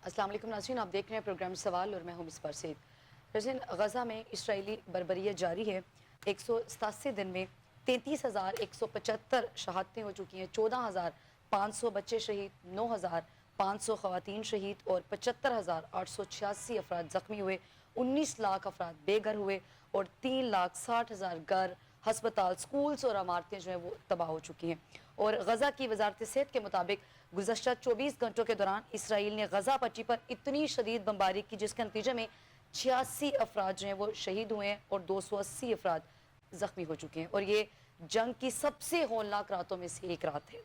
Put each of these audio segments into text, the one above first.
السلام علیکم ناظرین، آپ دیکھ رہے ہیں پروگرام سوال اور میں ہوں مصباح سعید۔ ناظرین، غزہ میں اسرائیلی بربریت جاری ہے۔ 187 دن میں 33,175 شہادتیں ہو چکی ہیں، 14,500 بچے شہید، 9,500 خواتین شہید اور 75,886 افراد زخمی ہوئے، 19 لاکھ افراد بے گھر ہوئے اور 3,60,000 گھر، ہسپتال، سکولز اور عمارتیں جو ہیں وہ تباہ ہو چکی ہیں۔ اور غزہ کی وزارت صحت کے مطابق گزشتہ 24 گھنٹوں کے دوران اسرائیل نے غزہ پٹی پر اتنی شدید بمباری کی جس کے نتیجے میں 86 افراد جو ہیں وہ شہید ہوئے ہیں اور 280 افراد زخمی ہو چکے ہیں، اور یہ جنگ کی سب سے ہولناک راتوں میں سے ایک رات ہے۔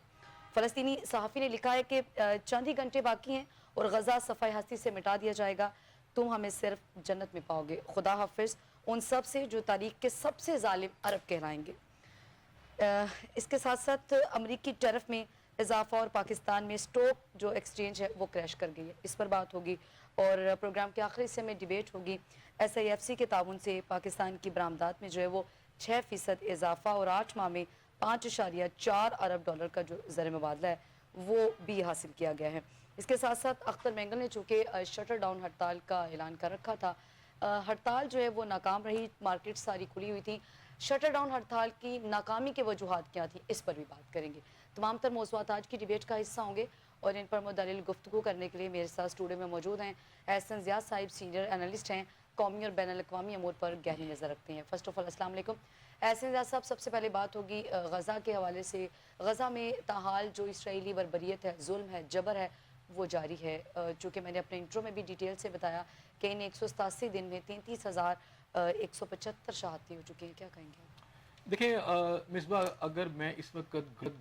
فلسطینی صحافی نے لکھا ہے کہ چند ہی گھنٹے باقی ہیں اور غزہ صفحہ ہستی سے مٹا دیا جائے گا، تم ہمیں صرف جنت میں پاؤ گے، خدا حافظ ان سب سے جو تاریخ کے سب سے ظالم عرب کہلائیں گے۔ اس کے ساتھ ساتھ امریکی ٹیرف میں اضافہ اور پاکستان میں سٹوک جو ایکسچینج ہے وہ کریش کر گئی ہے، اس پر بات ہوگی، اور پروگرام کے آخری حصے میں ڈیبیٹ ہوگی۔ SIFC کے تعاون سے پاکستان کی برآمدات میں جو ہے وہ 6% اضافہ اور 8 ماہ میں 5.4 ارب ڈالر کا جو زر مبادلہ ہے وہ بھی حاصل کیا گیا ہے۔ اس کے ساتھ ساتھ اختر مینگل نے چونکہ شٹر ڈاؤن ہڑتال کا اعلان کر رکھا تھا، ہڑتال جو ہے وہ ناکام رہی، مارکیٹ ساری کھلی ہوئی تھی، شٹر ڈاؤن ہڑتال کی ناکامی کے وجوہات کیا تھی اس پر بھی بات کریں گے۔ تمام تر موضوعات آج کی ڈیبیٹ کا حصہ ہوں گے اور ان پر مدلل گفتگو کرنے کے لیے میرے ساتھ اسٹوڈیو میں موجود ہیں احسن ضیاء صاحب، سینئر اینالسٹ ہیں، قومی اور بین الاقوامی امور پر گہری نظر رکھتے ہیں۔ فرسٹ آف آل السلام علیکم احسن ضیاء صاحب، سب سے پہلے بات ہوگی غزہ کے حوالے سے۔ غزہ میں تاحال جو اسرائیلی بربریت ہے، ظلم ہے، جبر ہے، وہ جاری ہے۔ چونکہ میں نے اپنے انٹرو میں بھی ڈیٹیل سے بتایا کہ ان 187 دن میں 33,175 شہادتیں ہو چکی ہیں، کیا کہیں گے؟ دیکھیں مصباح، اگر میں اس وقت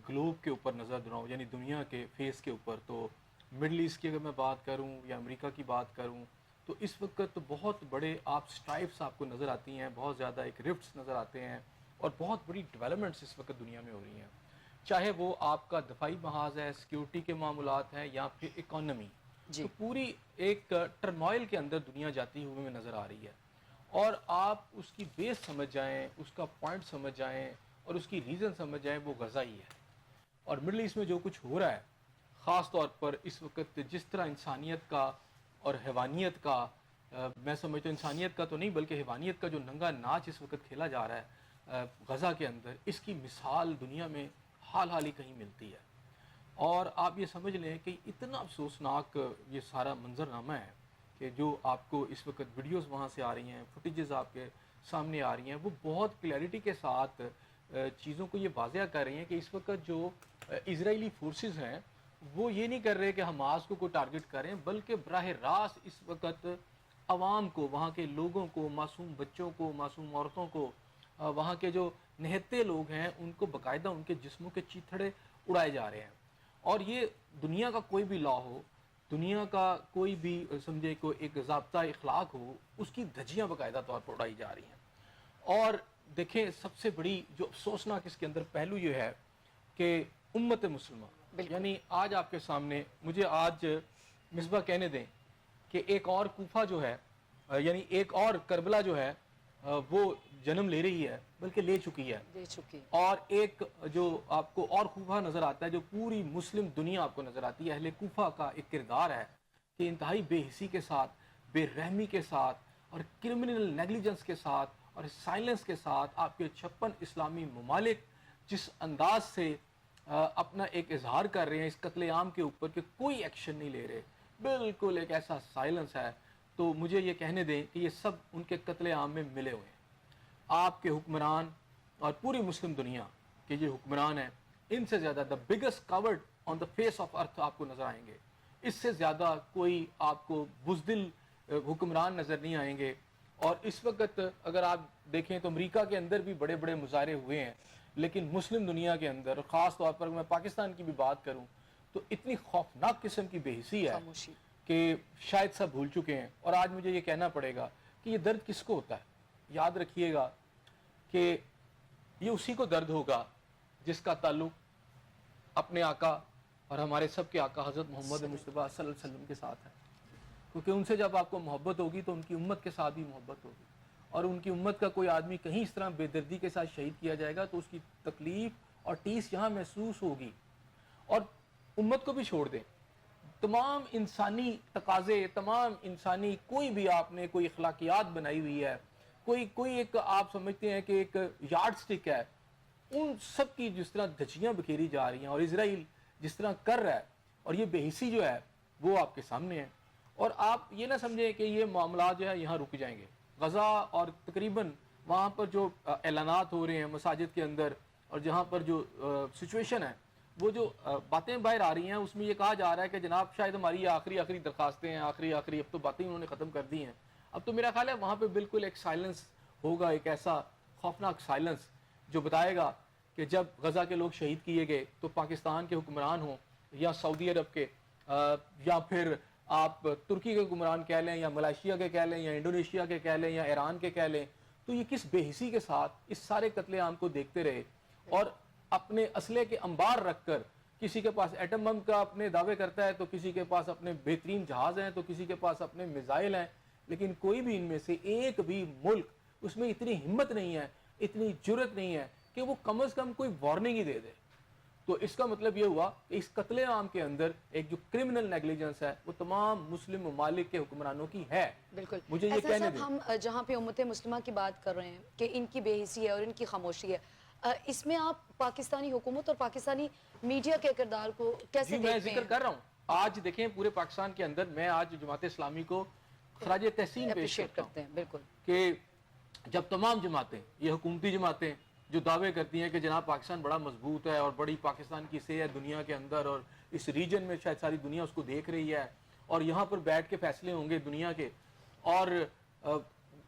گلوب کے اوپر نظر دراؤں، یعنی دنیا کے فیس کے اوپر، تو مڈل ایسٹ کی اگر میں بات کروں یا امریکہ کی بات کروں تو اس وقت بہت بڑے سٹرائپس آپ کو نظر آتی ہیں، بہت زیادہ ایک رفٹس نظر آتے ہیں اور بہت بڑی ڈیولپمنٹس اس وقت دنیا میں ہو رہی ہیں، چاہے وہ آپ کا دفاعی محاذ ہے، سیکیورٹی کے معاملات ہیں یا پھر اکانومی۔ جی، تو پوری ایک ٹرموائل کے اندر دنیا جاتی ہوئی میں نظر آ رہی ہے، اور آپ اس کی بیس سمجھ جائیں، اس کا پوائنٹ سمجھ جائیں اور اس کی ریزن سمجھ جائیں، وہ غزہ ہی ہے۔ اور مڈل ایسٹ میں جو کچھ ہو رہا ہے، خاص طور پر اس وقت جس طرح انسانیت کا اور حیوانیت کا، میں سمجھتا ہوں انسانیت کا تو نہیں بلکہ حیوانیت کا جو ننگا ناچ اس وقت کھیلا جا رہا ہے غزہ کے اندر، اس کی مثال دنیا میں حال ہی کہیں ملتی ہے۔ اور آپ یہ سمجھ لیں کہ اتنا افسوسناک یہ سارا منظرنامہ ہے کہ جو آپ کو اس وقت ویڈیوز وہاں سے آ رہی ہیں، فوٹیجز آپ کے سامنے آ رہی ہیں، وہ بہت کلیئرٹی کے ساتھ چیزوں کو یہ واضح کر رہی ہیں کہ اس وقت جو اسرائیلی فورسز ہیں وہ یہ نہیں کر رہے کہ حماس کو کوئی ٹارگٹ کریں، بلکہ براہ راست اس وقت عوام کو، وہاں کے لوگوں کو، معصوم بچوں کو، معصوم عورتوں کو، وہاں کے جو نہتے لوگ ہیں ان کو باقاعدہ ان کے جسموں کے چیتھڑے اڑائے جا رہے ہیں۔ اور یہ دنیا کا کوئی بھی لا ہو، دنیا کا کوئی بھی سمجھے کوئی ایک ضابطہ اخلاق ہو، اس کی دھجیاں باقاعدہ طور پر اڑائی جا رہی ہیں۔ اور دیکھیں سب سے بڑی جو افسوسناک اس کے اندر پہلو یہ ہے کہ امت مسلمہ، یعنی آج آپ کے سامنے مجھے آج مصباح کہنے دیں کہ ایک اور کوفہ جو ہے، یعنی ایک اور کربلا جو ہے وہ جنم لے رہی ہے، بلکہ لے چکی ہے، دے چکی۔ اور ایک جو آپ کو اور کوفہ نظر آتا ہے، جو پوری مسلم دنیا آپ کو نظر آتی ہے، اہل کوفہ کا ایک کردار ہے کہ انتہائی بے حسی کے ساتھ، بے رحمی کے ساتھ اور کرمنل نیگلیجنس کے ساتھ اور سائلنس کے ساتھ آپ کے 56 اسلامی ممالک جس انداز سے اپنا ایک اظہار کر رہے ہیں اس قتل عام کے اوپر کہ کوئی ایکشن نہیں لے رہے، بالکل ایک ایسا سائلنس ہے، تو مجھے یہ کہنے دیں کہ یہ سب ان کے قتل عام میں ملے ہوئے ہیں۔ آپ کے حکمران اور پوری مسلم دنیا کے یہ حکمران ہیں، ان سے زیادہ the biggest coward on the face of earth آپ کو نظر آئیں گے، اس سے زیادہ کوئی آپ کو بزدل حکمران نظر نہیں آئیں گے۔ اور اس وقت اگر آپ دیکھیں تو امریکہ کے اندر بھی بڑے بڑے مظاہرے ہوئے ہیں، لیکن مسلم دنیا کے اندر، خاص طور پر میں پاکستان کی بھی بات کروں تو اتنی خوفناک قسم کی بے حسی ہے خاموشی۔ کہ شاید سب بھول چکے ہیں۔ اور آج مجھے یہ کہنا پڑے گا کہ یہ درد کس کو ہوتا ہے؟ یاد رکھیے گا کہ یہ اسی کو درد ہوگا جس کا تعلق اپنے آقا اور ہمارے سب کے آقا حضرت محمد مصطفیٰ صلی اللہ علیہ وسلم کے ساتھ ہے، کیونکہ ان سے جب آپ کو محبت ہوگی تو ان کی امت کے ساتھ بھی محبت ہوگی، اور ان کی امت کا کوئی آدمی کہیں اس طرح بے دردی کے ساتھ شہید کیا جائے گا تو اس کی تکلیف اور ٹیس یہاں محسوس ہوگی۔ اور امت کو بھی چھوڑ دیں، تمام انسانی تقاضے، تمام انسانی کوئی بھی آپ نے کوئی اخلاقیات بنائی ہوئی ہے، کوئی ایک آپ سمجھتے ہیں کہ ایک یارڈ سٹک ہے، ان سب کی جس طرح دھجیاں بکھیری جا رہی ہیں اور اسرائیل جس طرح کر رہا ہے، اور یہ بے حسی جو ہے وہ آپ کے سامنے ہے. اور آپ یہ نہ سمجھیں کہ یہ معاملات جو ہے یہاں رک جائیں گے. غزہ اور تقریباً وہاں پر جو اعلانات ہو رہے ہیں مساجد کے اندر، اور جہاں پر جو سچویشن ہے، وہ جو باتیں باہر آ رہی ہیں اس میں یہ کہا جا رہا ہے کہ جناب شاید ہماری یہ آخری درخواستیں ہیں، آخری اب تو باتیں انہوں نے ختم کر دی ہیں. اب تو میرا خیال ہے وہاں پہ بالکل ایک سائلنس ہوگا، ایک ایسا خوفناک سائلنس جو بتائے گا کہ جب غزہ کے لوگ شہید کیے گئے تو پاکستان کے حکمران ہوں یا سعودی عرب کے یا پھر آپ ترکی کے حکمران کہہ لیں یا ملائیشیا کے کہہ لیں یا انڈونیشیا کے کہہ لیں یا ایران کے کہہ لیں، تو یہ کس بے حسی کے ساتھ اس سارے قتل عام کو دیکھتے رہے اور اپنے اسلحے کے انبار رکھ کر، کسی کے پاس ایٹم بم کا اپنے دعوے کرتا ہے تو کسی کے پاس اپنے بہترین جہاز ہیں تو کسی کے پاس اپنے میزائل ہیں، لیکن کوئی بھی ان میں سے ایک بھی ملک اس میں اتنی ہمت نہیں ہے، اتنی جرت نہیں ہے کہ وہ کم از کم کوئی وارننگ ہی دے دے. تو اس کا مطلب یہ ہوا کہ اس قتل عام کے اندر ایک جو کرمنل نیگلیجنس ہے وہ تمام مسلم ممالک کے حکمرانوں کی ہے. بالکل. مجھے یہ ایسا کہنے صاحب دیں. ہم جہاں پہ امت مسلمہ کی بات کر رہے ہیں کہ ان کی بے حسی ہے اور ان کی خاموشی ہے، اس میں آپ پاکستانی حکومت اور پاکستانی میڈیا کے کردار کو کیسے میں دیکھتے ہیں؟ ذکر کر رہا ہوں. آج دیکھیں پورے پاکستان کے اندر میں آج جماعت اسلامی کو خراج تحسین پیش اپریشیٹ کرتا کرتے ہوں ہیں. بالکل. کہ جب تمام جماعتیں، یہ حکومتی جماعتیں جو دعوے کرتی ہیں کہ جناب پاکستان بڑا مضبوط ہے اور بڑی پاکستان کی سے ہے دنیا کے اندر اور اس ریجن میں شاید ساری دنیا اس کو دیکھ رہی ہے اور یہاں پر بیٹھ کے فیصلے ہوں گے دنیا کے، اور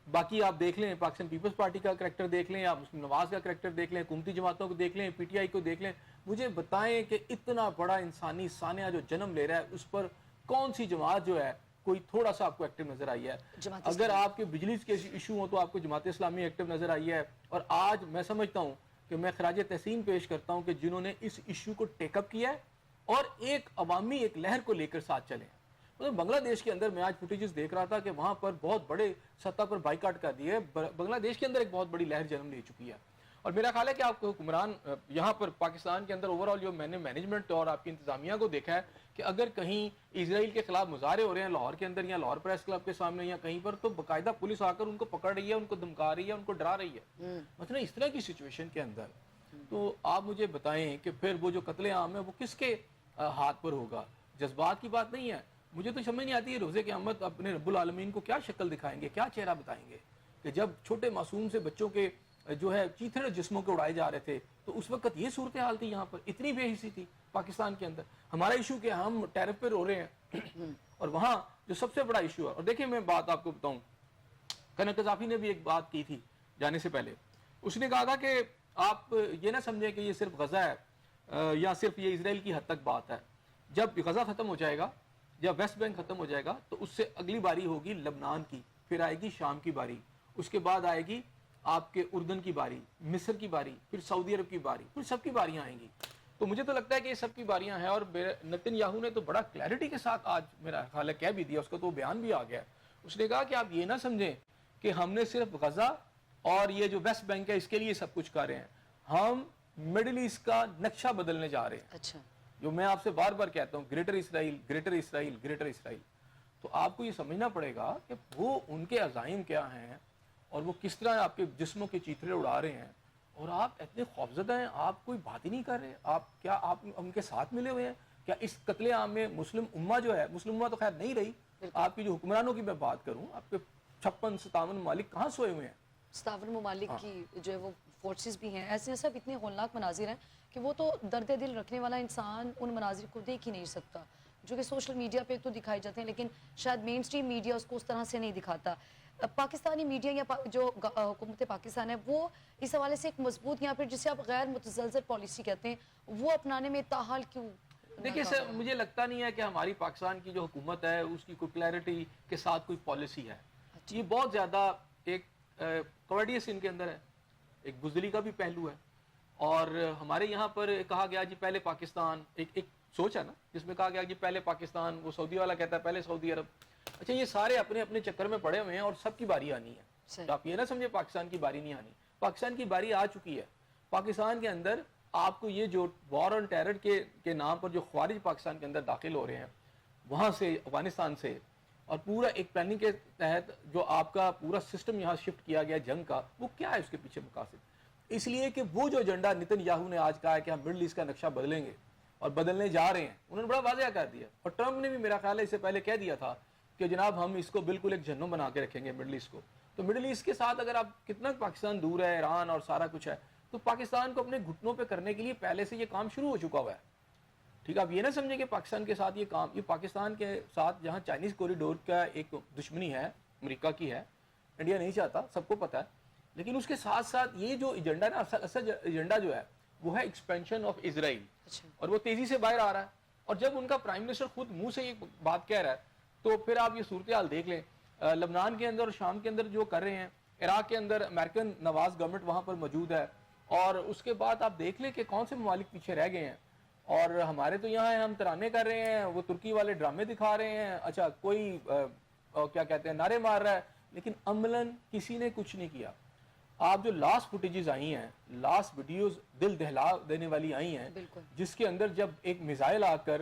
باقی آپ دیکھ لیں پاکستان پیپلز پارٹی کا کریکٹر دیکھ لیں، آپ مسلم نواز کا کریکٹر دیکھ لیں، حکومتی جماعتوں کو دیکھ لیں، پی ٹی آئی کو دیکھ لیں، مجھے بتائیں کہ اتنا بڑا انسانی سانحہ جو جنم لے رہا ہے اس پر کون سی جماعت جو ہے کوئی تھوڑا سا آپ کو ایکٹیو نظر آئی ہے؟ اگر آپ کے بجلی کے ایشو ہوں تو آپ کو جماعت اسلامی ایکٹیو نظر آئی ہے. اور آج میں سمجھتا ہوں کہ میں خراج تحسین پیش کرتا ہوں کہ جنہوں نے اس ایشو کو ٹیک اپ کیا ہے اور ایک عوامی ایک لہر کو لے کر ساتھ چلے ہیں. بنگلہ دیش کے اندر میں آج فوٹیجز دیکھ رہا تھا کہ وہاں پر بہت بڑے سطح پر بائیکاٹ کر دیا ہے. بنگلہ دیش کے اندر ایک بہت بڑی لہر جنم لے چکی ہے. اور میرا خیال ہے کہ آپ کو حکمران یہاں پر پاکستان کے اندر اوورآل جو میں نے مینجمنٹ اور آپ کی انتظامیہ کو دیکھا ہے کہ اگر کہیں اسرائیل کے خلاف مظاہرے ہو رہے ہیں لاہور کے اندر یا لاہور پریس کلب کے سامنے یا کہیں پر، تو باقاعدہ پولیس آ کر ان کو پکڑ رہی ہے، ان کو دھمکا رہی ہے، ان کو ڈرا رہی ہے. مثلا اس طرح کی سچویشن کے اندر تو آپ مجھے بتائیں کہ پھر وہ جو قتل عام ہے وہ کس کے ہاتھ پر ہوگا؟ جذبات کی بات نہیں ہے. مجھے تو سمجھ نہیں آتی ہے روز قیامت اپنے رب العالمین کو کیا شکل دکھائیں گے، کیا چہرہ بتائیں گے کہ جب چھوٹے معصوم سے بچوں کے جو ہے چیتھڑ جسموں کے اڑائے جا رہے تھے تو اس وقت یہ صورتحال تھی، یہاں پر اتنی بے حسی تھی پاکستان کے اندر. ہمارا ایشو کہ ہم ٹیرف پہ رو رہے ہیں اور وہاں جو سب سے بڑا ایشو ہے. اور دیکھیں میں بات آپ کو بتاؤں، کنر قذافی نے بھی ایک بات کی تھی جانے سے پہلے. اس نے کہا تھا کہ آپ یہ نہ سمجھیں کہ یہ صرف غزہ ہے یا صرف یہ اسرائیل کی حد تک بات ہے. جب غزہ ختم ہو جائے گا، جب ویسٹ بینک ختم ہو جائے گا تو اس سے اگلی باری ہوگی لبنان کی، پھر آئے گی شام کی باری، اس کے بعد آئے گی آپ کے اردن کی باری، مصر کی باری، پھر سعودی عرب کی باری، پھر سب کی باریاں آئیں گی. تو مجھے تو لگتا ہے کہ یہ سب کی باریاں ہیں. اور نتن یاہو نے تو بڑا کلیئرٹی کے ساتھ آج میرا خیال ہے کہہ بھی دیا، اس کا تو بیان بھی آ گیا. اس نے کہا کہ آپ یہ نہ سمجھیں کہ ہم نے صرف غزہ اور یہ جو ویسٹ بینک ہے اس کے لیے سب کچھ کر رہے ہیں، ہم مڈل ایسٹ کا نقشہ بدلنے جا رہے ہیں. اچھا. جو میں آپ سے بار بار کہتا ہوں، گریٹر اسرائیل، گریٹر اسرائیل، گریٹر اسرائیل. تو آپ کو یہ سمجھنا پڑے گا کہ وہ ان کے عزائم کیا ہیں اور وہ کس طرح آپ کے جسموں کے چیتھڑے اڑا رہے ہیں، اور آپ اتنے خوفزدہ ہیں، آپ کوئی بات ہی نہیں کر رہے. کیا آپ ان کے ساتھ ملے ہوئے ہیں؟ کیا اس قتل عام میں مسلم امہ جو ہے، مسلم امہ تو خیر نہیں رہی، آپ کی جو حکمرانوں کی میں بات کروں، آپ کے 56-57 ممالک کہاں سوئے ہوئے ہیں؟ 57 ممالک کی جو ہے وہ فورسز بھی ہیں. ایسے سب اتنے ہولناک مناظر ہیں کہ وہ تو درد دل رکھنے والا انسان ان مناظر کو دیکھ ہی نہیں سکتا، جو کہ سوشل میڈیا پہ تو دکھائے جاتے ہیں لیکن شاید مین سٹریم میڈیا اس کو اس طرح سے نہیں دکھاتا. پاکستانی میڈیا یا جو حکومت پاکستان ہے وہ اس حوالے سے ایک مضبوط یا پھر جسے آپ غیر متزلزل پالیسی کہتے ہیں وہ اپنانے میں تاحال کیوں؟ دیکھیے سر، مجھے لگتا نہیں ہے کہ ہماری پاکستان کی جو حکومت ہے اس کی کوئی کلیئرٹی کے ساتھ کوئی پالیسی ہے. یہ بہت زیادہ ایک کوارڈیس ان کے اندر ہے، ایک بزدلی کا بھی پہلو ہے. اور ہمارے یہاں پر کہا گیا جی پہلے پاکستان، ایک سوچ ہے نا جس میں کہا گیا جی پہلے پاکستان، وہ سعودی والا کہتا ہے پہلے سعودی عرب. اچھا یہ سارے اپنے اپنے چکر میں پڑے ہوئے ہیں اور سب کی باری آنی ہے. تو آپ یہ نہ سمجھے پاکستان کی باری نہیں آنی، پاکستان کی باری آ چکی ہے. پاکستان کے اندر آپ کو یہ جو وار آن ٹیرر کے نام پر جو خوارج پاکستان کے اندر داخل ہو رہے ہیں وہاں سے افغانستان سے، اور پورا ایک پلاننگ کے تحت جو آپ کا پورا سسٹم یہاں شفٹ کیا گیا جنگ کا، وہ کیا ہے اس کے پیچھے مقاصد؟ اس لیے کہ وہ جو ایجنڈا نتن یاہو نے آج کہا ہے کہ ہم مڈل ایسٹ کا نقشہ بدلیں گے اور بدلنے جا رہے ہیں، انہوں نے بڑا واضح کر دیا، اور ٹرمپ نے بھی میرا خیال ہے اس سے پہلے کہہ دیا تھا کہ جناب ہم اس کو بالکل ایک جہنم بنا کے رکھیں گے مڈل ایسٹ کو۔ تو مڈل ایسٹ کے ساتھ اگر آپ کتنا پاکستان دور ہے، ایران اور سارا کچھ ہے، تو پاکستان کو اپنے گھٹنوں پہ کرنے کے لیے پہلے سے یہ کام شروع ہو چکا ہوا ہے۔ ٹھیک ہے، آپ یہ نہ سمجھیں کہ پاکستان کے ساتھ یہ کام، یہ پاکستان کے ساتھ جہاں چائنیز کوریڈور کا ایک دشمنی ہے، امریکہ کی ہے، انڈیا نہیں چاہتا، سب کو پتہ ہے، لیکن اس کے ساتھ ساتھ یہ جو ایجنڈا نا، اصل ایجنڈا جو ہے وہ ہے ایکسپینشن آف اسرائیل، اور وہ تیزی سے باہر آ رہا ہے۔ اور جب ان کا پرائم منسٹر خود منہ سے یہ بات کہہ رہا ہے تو پھر آپ یہ صورتحال دیکھ لیں، لبنان کے اندر اور شام کے اندر جو کر رہے ہیں، عراق کے اندر امریکن نواز گورنمنٹ وہاں پر موجود ہے، اور اس کے بعد آپ دیکھ لیں کہ کون سے ممالک پیچھے رہ گئے ہیں، اور ہمارے تو یہاں ہم ترانے کر رہے ہیں، وہ ترکی والے ڈرامے دکھا رہے ہیں، اچھا کوئی کیا کہتے ہیں نعرے مار رہا ہے، لیکن عملاً کسی نے کچھ نہیں کیا۔ آپ جو لاسٹ فوٹیجز آئی ہیں، لاسٹ ویڈیوز دل دہلا دینے والی آئی ہیں، جس کے اندر جب ایک میزائل آ کر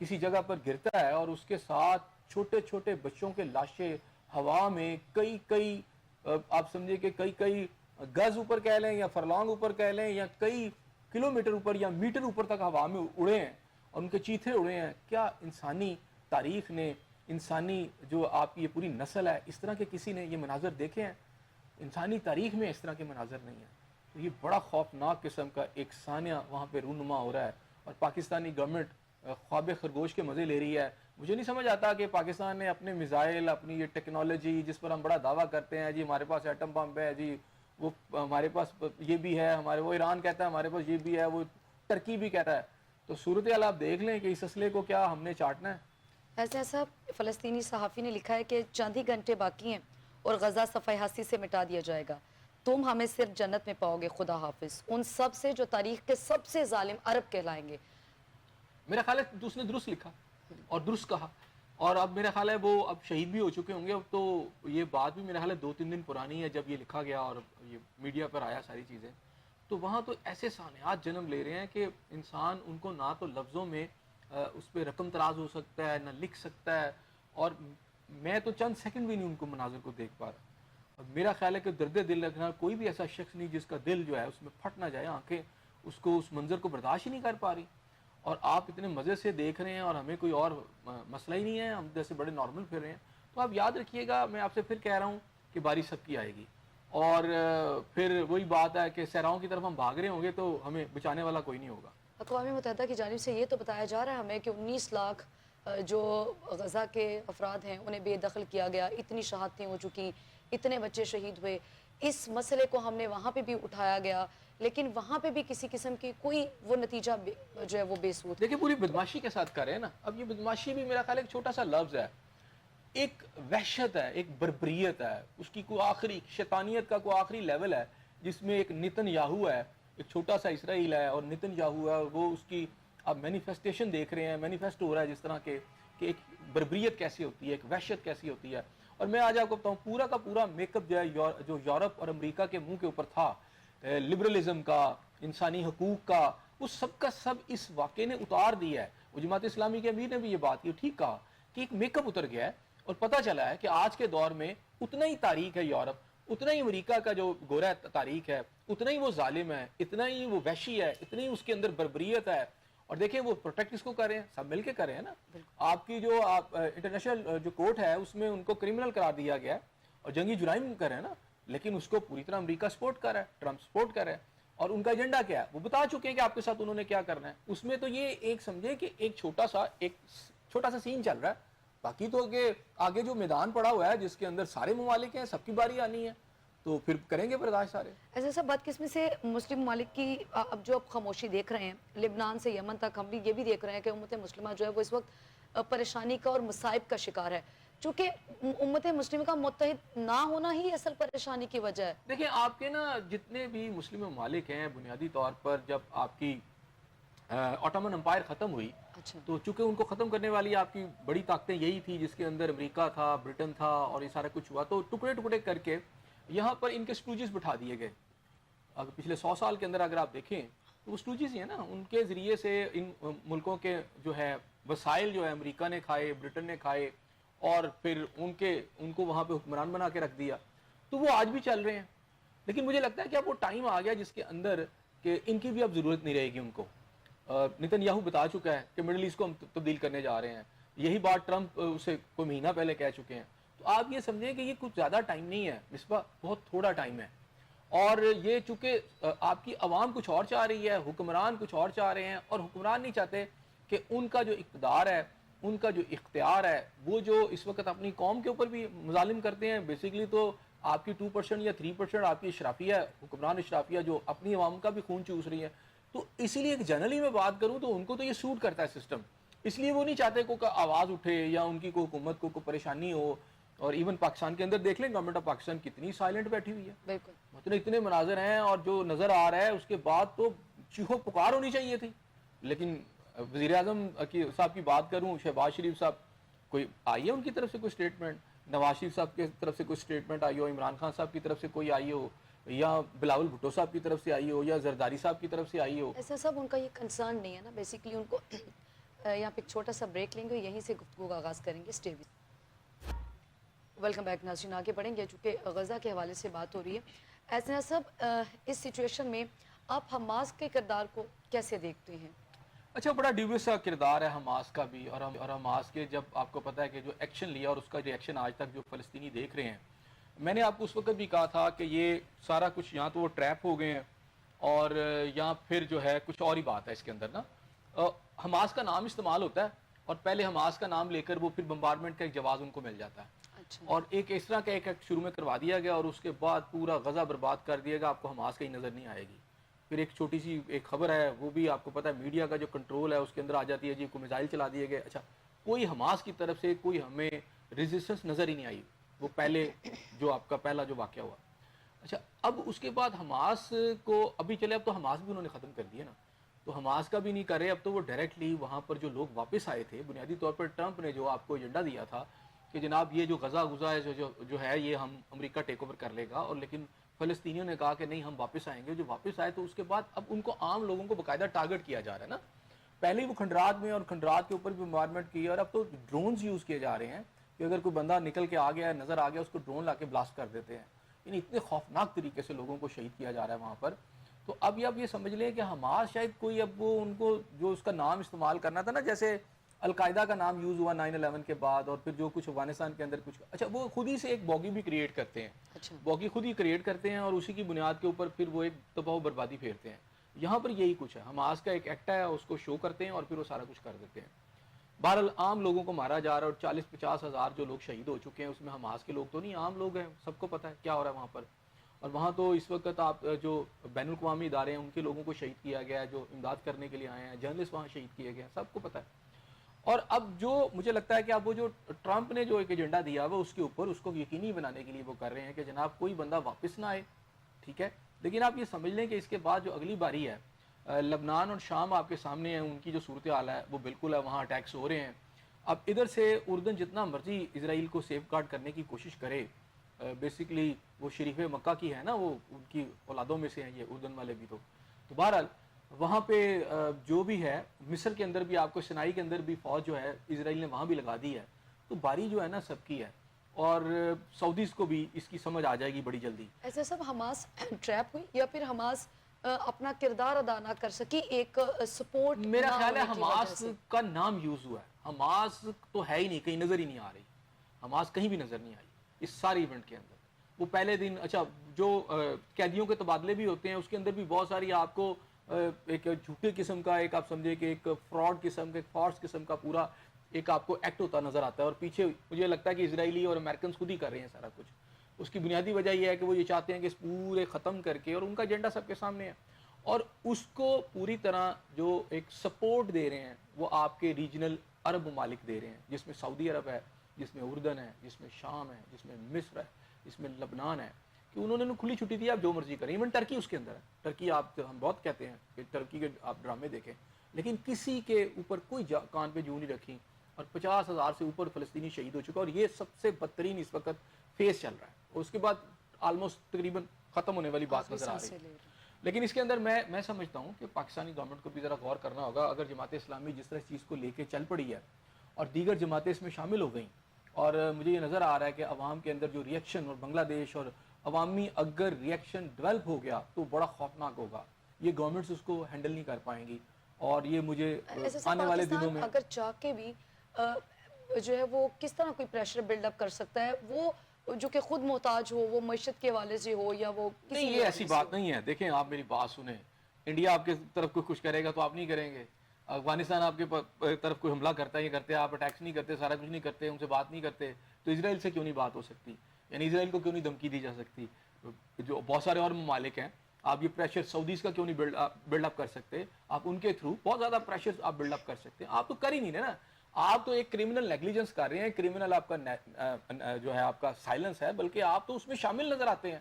کسی جگہ پر گرتا ہے اور اس کے ساتھ چھوٹے چھوٹے بچوں کے لاشیں ہوا میں کئی آپ سمجھے کہ کئی گز اوپر کہہ لیں یا فرلانگ اوپر کہہ لیں یا کئی کلومیٹر اوپر یا میٹر اوپر تک ہوا میں اڑے ہیں اور ان کے چیتھے اڑے ہیں۔ کیا انسانی تاریخ نے، انسانی جو آپ کی یہ پوری نسل ہے، اس طرح کے کسی نے یہ مناظر دیکھے ہیں؟ انسانی تاریخ میں اس طرح کے مناظر نہیں ہیں۔ تو یہ بڑا خوفناک قسم کا ایک سانیہ وہاں پہ رونما ہو رہا ہے، اور پاکستانی گورنمنٹ خواب خرگوش کے مزے لے رہی ہے۔ مجھے نہیں سمجھ آتا کہ پاکستان نے اپنے میزائل، اپنی یہ ٹیکنالوجی جس پر ہم بڑا دعویٰ کرتے ہیں، جی ہمارے پاس ایٹم بم ہے، جی وہ ہمارے پاس یہ بھی ہے، ہمارے وہ ایران کہتا ہے ہمارے پاس یہ بھی ہے، وہ ترکی بھی کہتا ہے، تو صورتحال آپ دیکھ لیں کہ اس اسلحے کو کیا ہم نے چاٹنا ہے۔ ایسا صاحب، فلسطینی صحافی نے لکھا ہے کہ چند ہی گھنٹے باقی ہیں اور غزہ صفحہ ہستی سے مٹا دیا جائے گا، تم ہمیں صرف جنت میں پاؤ گے، خدا حافظ، ان سب سے جو تاریخ کے سب سے ظالم عرب کہلائیں گے۔ میرا خیال ہے اس نے درست لکھا اور درست کہا، اور اب میرا خیال ہے وہ اب شہید بھی ہو چکے ہوں گے، اب تو یہ بات بھی میرا خیال ہے 2-3 دن پرانی ہے جب یہ لکھا گیا اور یہ میڈیا پر آیا ساری چیزیں، تو وہاں تو ایسے سانحات جنم لے رہے ہیں کہ انسان ان کو نہ تو لفظوں میں اس پہ رقم تراز ہو سکتا ہے، نہ لکھ سکتا ہے، اور میں تو چند سیکنڈ بھی نہیں ان کو مناظر کو دیکھ پا رہا۔ اور میرا خیال ہے کہ درد دل رکھنا کوئی بھی ایسا شخص نہیں جس کا دل جو ہے اس میں پھٹ نہ جائے، آنکھیں اس کو اس منظر کو برداشت ہی نہیں کر پا رہی، اور آپ اتنے مزے سے دیکھ رہے ہیں اور ہمیں کوئی اور مسئلہ ہی نہیں ہے، ہم جیسے بڑے نارمل پھر رہے ہیں۔ تو آپ یاد رکھیے گا، میں آپ سے پھر کہہ رہا ہوں کہ باری سب کی آئے گی، اور پھر وہی بات ہے کہ صحراؤں کی طرف ہم بھاگ رہے ہوں گے تو ہمیں بچانے والا کوئی نہیں ہوگا۔ اقوام متحدہ کی جانب سے یہ تو بتایا جا رہا ہے ہمیں کہ 19 لاکھ جو غزہ کے افراد ہیں انہیں بے دخل کیا گیا، اتنی شہادتیں ہو چکی، اتنے بچے شہید ہوئے، اس مسئلے کو ہم نے وہاں پہ بھی اٹھایا گیا، لیکن وہاں پہ بھی کسی قسم کی کوئی وہ نتیجہ جو ہے وہ بے سود۔ دیکھیں پوری بدماشی کے ساتھ کر رہے ہیں نا، اب یہ بدماشی بھی میرا خیال ایک چھوٹا سا لفظ ہے، ایک وحشت ہے، ایک بربریت ہے، اس کی کوئی آخری شیطانیت کا کوئی آخری لیول ہے جس میں ایک نتن یاہو ہے، ایک چھوٹا سا اسرائیل ہے اور نتن یاہو ہے، اور وہ اس کی آپ مینیفیسٹیشن دیکھ رہے ہیں، مینیفیسٹ ہو رہا ہے جس طرح کے کہ ایک بربریت کیسی ہوتی ہے، ایک وحشت کیسی ہوتی ہے۔ اور میں آج آپ کو بتاؤں پورا کا پورا میک اپ جو ہے جو یورپ اور امریکہ کے منہ کے اوپر تھا، لبرلزم کا، انسانی حقوق کا، وہ سب کا سب اس واقعے نے اتار دیا ہے۔ وہ جماعت اسلامی کے امیر نے بھی یہ بات کی، ٹھیک کہا کہ ایک میک اپ اتر گیا ہے، اور پتہ چلا ہے کہ آج کے دور میں اتنا ہی تاریخ ہے یورپ، اتنا ہی امریکہ کا جو گورا تاریخ ہے، اتنا ہی وہ ظالم ہے، اتنا ہی وہ وحشی ہے، اتنی اس کے اندر بربریت ہے۔ اور دیکھیں وہ پروٹیکٹ اس کو کر رہے ہیں، سب مل کے کر رہے ہیں نا۔ آپ کی جو انٹرنیشنل جو کورٹ ہے اس میں ان کو کرمنل قرار دیا گیا ہے اور جنگی جرائم کر رہے ہیں نا، لیکن اس کو پوری طرح امریکہ سپورٹ کر رہا ہے، ٹرمپ سپورٹ کر رہا ہے، اور ان کا ایجنڈا کیا ہے وہ بتا چکے ہیں کہ آپ کے ساتھ انہوں نے کیا کرنا ہے۔ اس میں تو یہ ایک سمجھے کہ ایک چھوٹا سا سین چل رہا ہے، باقی تو کہ آگے جو میدان پڑا ہوا ہے جس کے اندر سارے ممالک ہیں، سب کی باری آنی ہے، تو پھر کریں گے برداشت سارے۔ ایسا سب بدقسمی سے مسلم ممالک کی اب جو اب خاموشی دیکھ رہے ہیں، لبنان سے یمن تک ہم بھی یہ بھی دیکھ رہے ہیں کہ امت مسلمہ جو ہے وہ اس وقت پریشانی کا اور مصائب کا شکار ہے، چونکہ امت مسلمہ کا متحد نہ ہونا ہی اصل پریشانی کی وجہ ہے۔ دیکھیں آپ کے نا جتنے بھی مسلم ممالک ہیں، بنیادی طور پر جب آپ کی آٹومن امپائر ختم ہوئی، تو چونکہ ان کو ختم کرنے والی آپ کی بڑی طاقتیں یہی تھی جس کے اندر امریکہ تھا، برٹن تھا، اور یہ سارا کچھ ہوا، تو ٹکڑے ٹکڑے کر کے یہاں پر ان کے سٹوجز بٹھا دیے گئے۔ اگر پچھلے 100 سال کے اندر اگر آپ دیکھیں تو وہ سٹوجز ہی ہیں نا, ان کے ذریعے سے ان ملکوں کے جو ہے وسائل جو ہے امریکہ نے کھائے, برٹن نے کھائے, اور پھر ان کو وہاں پہ حکمران بنا کے رکھ دیا. تو وہ آج بھی چل رہے ہیں. لیکن مجھے لگتا ہے کہ اب وہ ٹائم آ گیا جس کے اندر کہ ان کی بھی اب ضرورت نہیں رہے گی ان کو. نتن یاہو بتا چکا ہے کہ مڈل ایسٹ کو ہم تبدیل کرنے جا رہے ہیں. یہی بات ٹرمپ اسے کوئی مہینہ پہلے کہہ چکے ہیں. تو آپ یہ سمجھیں کہ یہ کچھ زیادہ ٹائم نہیں ہے مصباح, بہت تھوڑا ٹائم ہے. اور یہ چونکہ آپ کی عوام کچھ اور چاہ رہی ہے, حکمران کچھ اور چاہ رہے ہیں, اور حکمران نہیں چاہتے کہ ان کا جو اقتدار ہے, ان کا جو اختیار ہے, وہ جو اس وقت اپنی قوم کے اوپر بھی مظالم کرتے ہیں. بیسیکلی تو آپ کی 2% یا 3% آپ کی اشرافیہ ہے, حکمران اشرافیہ جو اپنی عوام کا بھی خون چوس رہی ہے. تو اسی لیے جنرلی میں بات کروں تو ان کو تو یہ سوٹ کرتا ہے سسٹم, اس لیے وہ نہیں چاہتے کوئی آواز اٹھے یا ان کی کوئی حکومت کو کوئی پریشانی ہو. اور ایون پاکستان کے اندر دیکھ لیں, گورنمنٹ آف پاکستان کتنی سائلنٹ بیٹھی ہوئی ہے. بالکل مطلب اتنے مناظر ہیں اور جو نظر آ رہا ہے اس کے بعد تو چیخو پکار ہونی چاہیے تھی. لیکن وزیر اعظم صاحب کی بات کروں, شہباز شریف صاحب, کوئی آئی ہے ان کی طرف سے کوئی اسٹیٹمنٹ, نواز شریف صاحب کی طرف سے کوئی اسٹیٹمنٹ آئی ہو, عمران خان صاحب کی طرف سے کوئی آئی ہو, یا بلاول بھٹو صاحب کی طرف سے آئی ہو, یا زرداری صاحب کی طرف سے آئی ہو. ایسا سب ان کا یہ کنسرن نہیں ہے نا. بیسیکلی ان کو یہاں پہ ایک چھوٹا سا بریک لیں گے, یہیں سے گفتگو کا آغاز کریں گے. اسٹے ویلکم بیک ناظرین, آگے بڑھیں گے چونکہ غزہ کے حوالے سے بات ہو رہی ہے. ایسا سب اس سچویشن میں آپ حماس کے کردار کو کیسے دیکھتے ہیں؟ اچھا, بڑا ڈیویس سا کردار ہے حماس کا بھی, اور حماس کے جب آپ کو پتا ہے کہ جو ایکشن لیا اور اس کا ریئیکشن آج تک جو فلسطینی دیکھ رہے ہیں. میں نے آپ کو اس وقت بھی کہا تھا کہ یہ سارا کچھ یہاں تو وہ ٹریپ ہو گئے ہیں, اور یہاں پھر جو ہے کچھ اور ہی بات ہے اس کے اندر نا. حماس کا نام استعمال ہوتا ہے اور پہلے حماس کا نام لے کر وہ پھر بمبارڈمنٹ کا ایک جواز ان کو مل جاتا ہے. اور ایک اس طرح کا ایک شروع میں کروا دیا گیا, اور اس کے بعد پورا غزہ برباد کر دیا گا, آپ کو حماس کہیں نظر نہیں آئے گی. پھر ایک چھوٹی سی ایک خبر ہے, وہ بھی آپ کو پتہ ہے میڈیا کا جو کنٹرول ہے اس کے اندر آ جاتی ہے, جی کو میزائل چلا دیے گئے. اچھا, کوئی حماس کی طرف سے کوئی ہمیں ریزسٹنس نظر ہی نہیں آئی, وہ پہلے جو آپ کا پہلا جو واقعہ ہوا. اچھا, اب اس کے بعد حماس کو ابھی چلے, اب تو حماس بھی انہوں نے ختم کر دیا نا, تو حماس کا بھی نہیں کر رہے. اب تو وہ ڈائریکٹلی وہاں پر جو لوگ واپس آئے تھے, بنیادی طور پر ٹرمپ نے جو آپ کو ایجنڈا دیا تھا کہ جناب یہ جو غزہ ہے جو ہے یہ ہم امریکہ ٹیک اوور کر لے گا, اور لیکن فلسطینیوں نے کہا کہ نہیں ہم واپس آئیں گے. جو واپس آئے تو اس کے بعد اب ان کو عام لوگوں کو باقاعدہ ٹارگٹ کیا جا رہا ہے نا. پہلے ہی وہ کھنڈرات میں اور کھنڈرات کے اوپر بھی بمبارڈمنٹ کی, اور اب تو ڈرونز یوز کیے جا رہے ہیں کہ اگر کوئی بندہ نکل کے آ گیا, نظر آ گیا, اس کو ڈرون لا کے بلاسٹ کر دیتے ہیں. یعنی اتنے خوفناک طریقے سے لوگوں کو شہید کیا جا رہا ہے وہاں پر. تو اب یہ سمجھ لیں کہ حماس شاید کوئی اب وہ ان کو جو اس کا نام استعمال کرنا تھا نا, جیسے القاعدہ کا نام یوز ہوا 9/11 کے بعد, اور پھر جو کچھ افغانستان کے اندر کچھ, اچھا وہ خود ہی سے ایک باگی بھی کریٹ کرتے ہیں. باگی خود ہی کریٹ کرتے ہیں اور اسی کی بنیاد کے اوپر پھر وہ ایک تباہ و بربادی پھیرتے ہیں. یہاں پر یہی کچھ ہے, حماس کا ایک ایکٹ ہے, اس کو شو کرتے ہیں اور پھر وہ سارا کچھ کر دیتے ہیں. بہرحال عام لوگوں کو مارا جا رہا ہے, اور 40-50 ہزار جو لوگ شہید ہو چکے ہیں اس میں حماس کے لوگ تو نہیں, عام لوگ ہیں, سب کو پتہ ہے کیا ہو رہا ہے وہاں پر. اور وہاں تو اس وقت آپ جو بین الاقوامی ادارے ہیں ان کے لوگوں کو شہید کیا گیا ہے, جو امداد کرنے کے لیے آئے ہیں, جرنلسٹ وہاں شہید کیے گئے ہیں, سب کو پتہ ہے. اور اب جو مجھے لگتا ہے کہ اب وہ جو ٹرمپ نے جو ایک ایجنڈا دیا وہ اس کے اوپر اس کو یقینی بنانے کے لیے وہ کر رہے ہیں کہ جناب کوئی بندہ واپس نہ آئے, ٹھیک ہے. لیکن آپ یہ سمجھ لیں کہ اس کے بعد جو اگلی باری ہے, لبنان اور شام آپ کے سامنے ہیں, ان کی جو صورتحال ہے وہ بالکل ہے, وہاں اٹیکس ہو رہے ہیں. اب ادھر سے اردن جتنا مرضی اسرائیل کو سیف گارڈ کرنے کی کوشش کرے, بیسیکلی وہ شریف مکہ کی ہے نا, وہ ان کی اولادوں میں سے ہیں یہ اردن والے بھی. تو بہرحال وہاں پہ جو بھی ہے, مصر کے اندر بھی آپ کو, سنائی کے اندر بھی فوج جو ہے اسرائیل نے وہاں بھی لگا دی ہے. تو باری جو ہے نا سب کی ہے, اور سعودیز کو بھی اس کی سمجھ آ جائے گی بڑی جلدی. ایسا سب حماس ٹریپ ہوئی یا پھر حماس اپنا کردار ادا نہ کر سکی, ایک سپورٹ؟ میرا خیال ہے حماس کا نام یوز ہوا ہے, حماس تو ہے ہی نہیں, کہیں نظر ہی نہیں آ رہی, حماس کہیں بھی نظر نہیں آئی اس سارے ایونٹ کے اندر. وہ پہلے دن, اچھا جو قیدیوں کے تبادلے بھی ہوتے ہیں اس کے اندر بھی بہت ساری آپ کو ایک جھوٹے قسم کا, ایک آپ سمجھے کہ ایک فراڈ قسم کا, ایک فارس قسم کا پورا ایک آپ کو ایکٹ ہوتا نظر آتا ہے. اور پیچھے مجھے لگتا ہے کہ اسرائیلی اور امریکنز خود ہی کر رہے ہیں سارا کچھ. اس کی بنیادی وجہ یہ ہے کہ وہ یہ چاہتے ہیں کہ اس پورے ختم کر کے, اور ان کا ایجنڈا سب کے سامنے ہے, اور اس کو پوری طرح جو ایک سپورٹ دے رہے ہیں وہ آپ کے ریجنل عرب ممالک دے رہے ہیں, جس میں سعودی عرب ہے, جس میں اردن ہے, جس میں شام ہے, جس میں مصر ہے, جس میں لبنان ہے, کہ انہوں نے کھلی چھٹی دی, آپ جو مرضی کریں. ایون ٹرکی اس کے اندر ہے. ٹرکی آپ, ہم بہت کہتے ہیں کہ ٹرکی کے آپ ڈرامے دیکھیں, لیکن کسی کے اوپر کوئی کان پہ جو نہیں رکھی, اور 50,000 سے اوپر فلسطینی شہید ہو چکا, اور یہ سب سے بدترین اس وقت فیس چل رہا ہے. اور اس کے بعد آلموسٹ تقریباً ختم ہونے والی بات نظر آ رہی ہے. لیکن اس کے اندر میں سمجھتا ہوں کہ پاکستانی گورنمنٹ کو بھی ذرا غور کرنا ہوگا. اگر جماعت اسلامی جس طرح اس چیز کو لے کے چل پڑی ہے اور دیگر جماعتیں اس میں شامل ہو گئیں, اور مجھے یہ نظر آ رہا ہے کہ عوام کے اندر جو ریئیکشن, اور بنگلہ دیش اور عوامی اگر ریئیکشن ڈیولپ ہو گیا تو بڑا خوفناک ہوگا. یہ گورنمنٹس اس کو ہینڈل نہیں کر پائیں گی, اور یہ مجھے آنے والے دنوں میں اگر چاہ کے بھی جو ہے وہ کس طرح کوئی پریشر بلڈ اپ کر سکتا ہے, وہ جو کہ خود محتاج ہو, وہ معیشت کے حوالے سے ہو یا وہ نہیں, یہ ایسی بات نہیں ہے. دیکھیں آپ میری بات سنیں, انڈیا آپ کے طرف کوئی کچھ کرے گا تو آپ نہیں کریں گے. افغانستان آپ کے طرف کوئی حملہ کرتا ہے, یہ کرتے, آپ اٹیکس نہیں کرتے, سارا کچھ نہیں کرتے, ان سے بات نہیں کرتے, تو اسرائیل سے کیوں نہیں بات ہو سکتی؟ یعنی اسرائیل کو کیوں نہیں دھمکی دی جا سکتی؟ جو بہت سارے اور ممالک ہیں, آپ یہ پریشر سعودیز کا کیوں نہیں بلڈ اپ کر سکتے؟ آپ ان کے تھرو بہت زیادہ پریشر آپ بلڈ اپ کر سکتے ہیں. آپ تو کر ہی نہیں نا, آپ تو ایک کرمنل نیگلیجنس کر رہے ہیں. کرمنل آپ کا جو ہے آپ کا سائلنس ہے, بلکہ آپ تو اس میں شامل نظر آتے ہیں.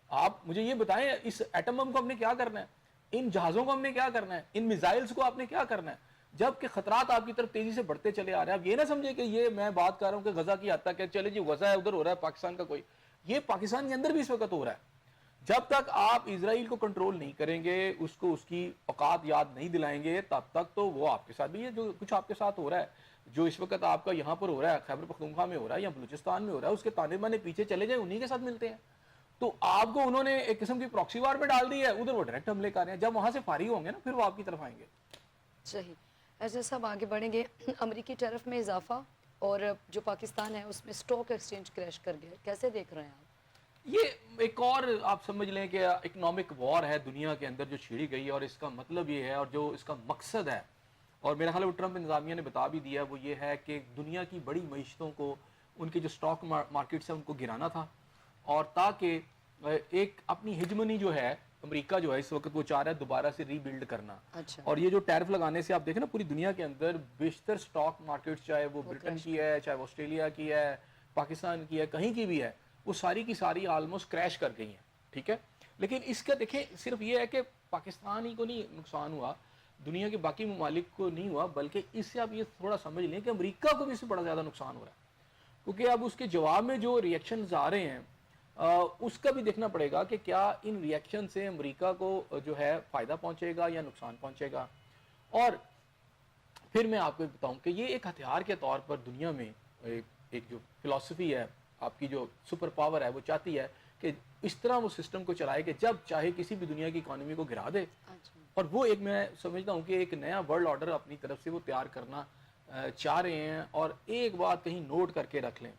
آپ مجھے یہ بتائیں, اس ایٹم بم کو ہم نے کیا کرنا ہے؟ ان جہازوں کو ہم نے کیا کرنا ہے؟ ان میزائلز کو آپ نے کیا کرنا ہے؟ جبکہ خطرات آپ کی طرف تیزی سے بڑھتے چلے آ رہے ہیں. آپ یہ نہ سمجھیں کہ یہ میں بات کر رہا ہوں کہ غزہ کی حد تک ہے, چلے جی غزہ ہے ادھر ہو رہا ہے, پاکستان کا کوئی, یہ پاکستان کے اندر بھی اس وقت ہو رہا ہے. جب تک آپ اسرائیل کو کنٹرول نہیں کریں گے, اس کو اس کی اوقات یاد نہیں دلائیں گے, تب تک تو وہ آپ کے ساتھ بھی ہے جو کچھ آپ کے ساتھ ہو رہا ہے. جو اس وقت آپ کا یہاں پر ہو رہا ہے, خیبر پختونخوا میں ہو رہا ہے یا بلوچستان میں ہو رہا ہے, اس کے تانے بانے پیچھے چلے جائیں, انہی کے ساتھ ملتے ہیں. تو آپ کو انہوں نے ایک قسم کی پراکسی وار میں ڈال دی ہے, ادھر وہ ڈائریکٹ حملے کر رہے ہیں. جب وہاں سے فارغ ہوں گے نا, پھر وہ آپ کی طرف آئیں گے. صحیح. ایسے سب آگے بڑھیں گے. امریکی ٹیرف میں اضافہ اور جو پاکستان ہے اس میں سٹاک ایکسچینج کریش کر گیا, کیسے دیکھ رہے ہیں آپ؟ یہ ایک اور آپ سمجھ لیں کہ اکنامک وار ہے دنیا کے اندر جو چھیڑی گئی ہے, اور اس کا مطلب یہ ہے, اور جو اس کا مقصد ہے, اور میرا خیال ہے وہ ٹرمپ انتظامیہ نے بتا بھی دیا ہے, وہ یہ ہے کہ دنیا کی بڑی معیشتوں کو, ان کے جو سٹاک مارکیٹس ہیں ان کو گرانا تھا, اور تاکہ ایک اپنی ہیجمنی جو ہے امریکہ جو ہے اس وقت وہ چاہ رہا ہے دوبارہ سے ری بلڈ کرنا. اچھا. اور یہ جو ٹیرف لگانے سے آپ دیکھیں نا, پوری دنیا کے اندر بیشتر سٹاک مارکیٹس, چاہے وہ برٹن کی ہے, چاہے وہ آسٹریلیا کی ہے, پاکستان کی ہے, کہیں کی بھی ہے, وہ ساری کی ساری آلموسٹ کریش کر گئی ہیں. ٹھیک ہے, لیکن اس کا دیکھیں صرف یہ ہے کہ پاکستان ہی کو نہیں نقصان ہوا, دنیا کے باقی ممالک کو نہیں ہوا, بلکہ اس سے آپ یہ تھوڑا سمجھ لیں کہ امریکہ کو بھی اس سے بڑا زیادہ نقصان ہو رہا ہے. کیونکہ اب اس کے جواب میں جو ریئیکشنز آ رہے ہیں, اس کا بھی دیکھنا پڑے گا کہ کیا ان ریئیکشن سے امریکہ کو جو ہے فائدہ پہنچے گا یا نقصان پہنچے گا. اور پھر میں آپ کو بتاؤں کہ یہ ایک ہتھیار کے طور پر دنیا میں ایک جو فلسفی ہے, آپ کی جو سپر پاور ہے, وہ چاہتی ہے کہ اس طرح وہ سسٹم کو چلائے کہ جب چاہے کسی بھی دنیا کی اکانومی کو گرا دے. اور وہ ایک, میں سمجھتا ہوں کہ ایک نیا ورلڈ آرڈر اپنی طرف سے وہ تیار کرنا چاہ رہے ہیں. اور ایک بات کہیں نوٹ کر کے رکھ لیں,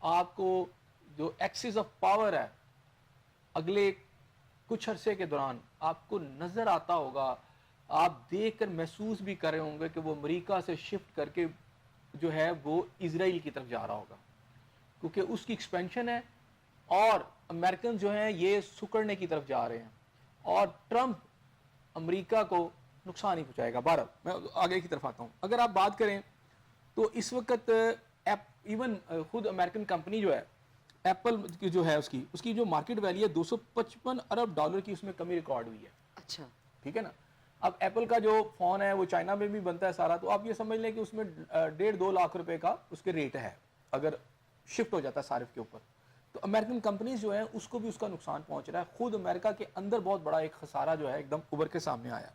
آپ کو جو ایکسس آف پاور ہے اگلے کچھ عرصے کے دوران آپ کو نظر آتا ہوگا, آپ دیکھ کر محسوس بھی کر رہے ہوں گے کہ وہ امریکہ سے شفٹ کر کے جو ہے وہ اسرائیل کی طرف جا رہا ہوگا, کیونکہ اس کی ایکسپینشن ہے, اور امریکن جو ہیں یہ سکڑنے کی طرف جا رہے ہیں, اور ٹرمپ امریکہ کو نقصان ہی پہنچائے گا. بہرحال میں آگے کی طرف آتا ہوں. اگر آپ بات کریں تو اس وقت ایون خود امریکن کمپنی جو ہے ایپل کی جو ہے, اس کی جو مارکیٹ ویلیو ہے 255 ارب ڈالر کی, اس میں کمی ریکارڈ ہوئی ہے. اچھا. ٹھیک ہے نا. اب ایپل کا جو فون ہے وہ چائنا میں بھی بنتا ہے سارا, تو آپ یہ سمجھ لیں کہ اس میں 1.5-2 لاکھ روپے کا اس کے ریٹ ہے اگر شفٹ ہو جاتا ہے صارف کے اوپر. تو امریکن کمپنیز جو ہیں اس کو بھی اس کا نقصان پہنچ رہا ہے. خود امریکہ کے اندر بہت بڑا ایک خسارہ جو ہے ایک دم ابھر کے سامنے آیا.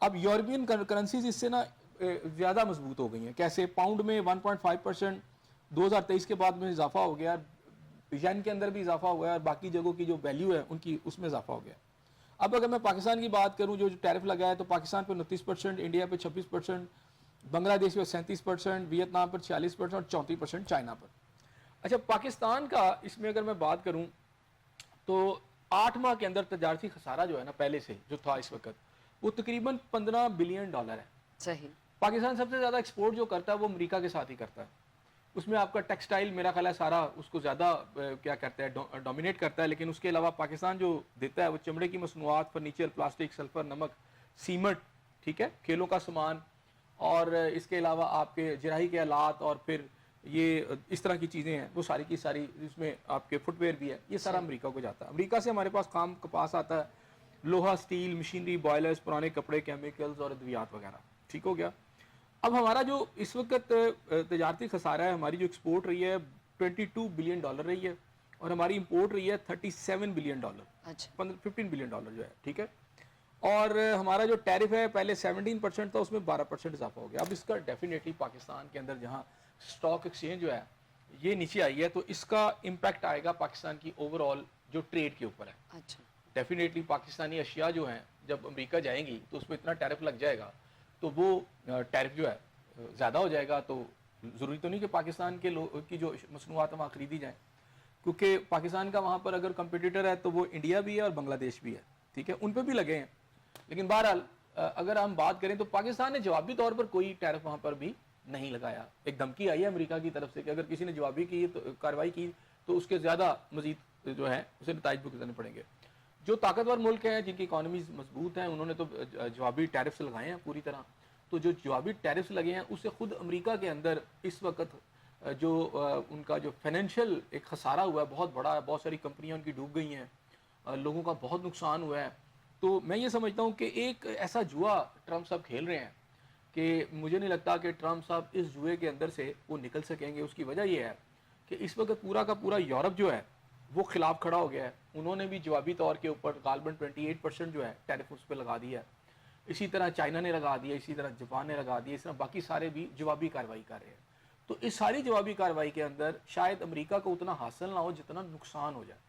اب یورپین کرنسیز اس سے نا زیادہ مضبوط ہو گئی ہیں. کیسے؟ پاؤنڈ میں 1.5% 2023 کے بعد میں اضافہ ہو گیا, ین کے اندر بھی اضافہ ہوا ہے, اور باقی جگہوں کی جو ویلیو ہے ان کی اس میں اضافہ ہو گیا. اب اگر میں پاکستان کی بات کروں, جو ٹیرف لگا ہے تو پاکستان پہ 29%, انڈیا پہ 26%, بنگلہ دیش پہ 37%, ویتنام پر 46% اور 34% چائنا پر. اچھا, پاکستان کا اس میں اگر میں بات کروں تو 8 ماہ کے اندر تجارتی خسارہ جو ہے نا پہلے سے جو تھا اس وقت, وہ تقریباً $15 بلین ہے. صحیح. پاکستان سب سے زیادہ ایکسپورٹ جو کرتا ہے وہ امریکہ کے ساتھ ہی کرتا ہے. اس میں آپ کا ٹیکسٹائل میرا خیال ہے سارا اس کو زیادہ کیا کرتا ہے, ڈومینیٹ کرتا ہے. لیکن اس کے علاوہ پاکستان جو دیتا ہے وہ چمڑے کی مصنوعات, فرنیچر, پلاسٹک, سلفر, نمک, سیمنٹ, ٹھیک ہے, کھیلوں کا سامان, اور اس کے علاوہ آپ کے جراحی کے آلات, اور پھر یہ اس طرح کی چیزیں ہیں وہ ساری کی ساری, اس میں آپ کے فٹ ویئر بھی ہے, یہ سارا امریکہ کو جاتا ہے. امریکہ سے ہمارے پاس خام کپاس آتا ہے, لوہا, سٹیل, مشینری, بوائلرز, پرانے کپڑے, کیمیکلز اور ادویات وغیرہ. ٹھیک ہو گیا. اب ہمارا جو اس وقت تجارتی خسارہ ہے, ہماری جو ایکسپورٹ رہی ہے $22 بلین رہی ہے, اور ہماری امپورٹ رہی ہے $37 بلین، اچھا 15 بلین ڈالر جو ہے، ٹھیک ہے. اور ہمارا جو ٹیرف ہے پہلے 17% تھا، اس میں 12% اضافہ ہو گیا. اب اس کا ڈیفینیٹلی پاکستان کے اندر جہاں اسٹاک ایکسچینج جو ہے یہ نیچے آئی ہے تو اس کا امپیکٹ آئے گا پاکستان کی اوور آل جو ٹریڈ کے اوپر ہے. اچھا ڈیفینیٹلی پاکستانی اشیاء جو ہیں جب امریکہ جائیں گی تو اس پہ اتنا ٹیرف لگ جائے گا تو وہ ٹیرف جو ہے زیادہ ہو جائے گا. تو ضروری تو نہیں کہ پاکستان کے لوگ کی جو مصنوعات وہاں خریدی جائیں، کیونکہ پاکستان کا وہاں پر اگر کمپیٹیٹر ہے تو وہ انڈیا بھی ہے اور بنگلہ دیش بھی ہے، ٹھیک ہے، ان پہ بھی لگے ہیں. لیکن بہرحال اگر ہم بات کریں تو پاکستان نے جوابی طور پر کوئی ٹیرف وہاں پر بھی نہیں لگایا. ایک دھمکی آئی ہے امریکہ کی طرف سے کہ اگر کسی نے جوابی کی تو کارروائی کی تو اس کے زیادہ مزید جو ہے اسے نتائج بھگتنے پڑیں گے. جو طاقتور ملک ہیں جن کی اکانومیز مضبوط ہیں انہوں نے تو جوابی ٹیرفس لگائے ہیں پوری طرح. تو جو جوابی ٹیرفس لگے ہیں اس سے خود امریکہ کے اندر اس وقت جو ان کا جو فائنینشیل ایک خسارہ ہوا ہے بہت بڑا ہے. بہت ساری کمپنیاں ان کی ڈوب گئی ہیں، لوگوں کا بہت نقصان ہوا ہے. تو میں یہ سمجھتا ہوں کہ ایک ایسا جوا ٹرمپ صاحب کھیل رہے ہیں کہ مجھے نہیں لگتا کہ ٹرمپ صاحب اس جوئے کے اندر سے وہ نکل سکیں گے. اس کی وجہ یہ ہے کہ اس وقت پورا کا پورا یورپ جو ہے وہ خلاف کھڑا ہو گیا ہے. انہوں نے بھی جوابی طور کے اوپر غالباً 28% جو ہے ٹیرف اس پہ لگا دیا ہے. اسی طرح چائنا نے لگا دیا، اسی طرح جاپان نے لگا دیا، اس طرح باقی سارے بھی جوابی کارروائی کر رہے ہیں. تو اس ساری جوابی کارروائی کے اندر شاید امریکہ کو اتنا حاصل نہ ہو جتنا نقصان ہو جائے.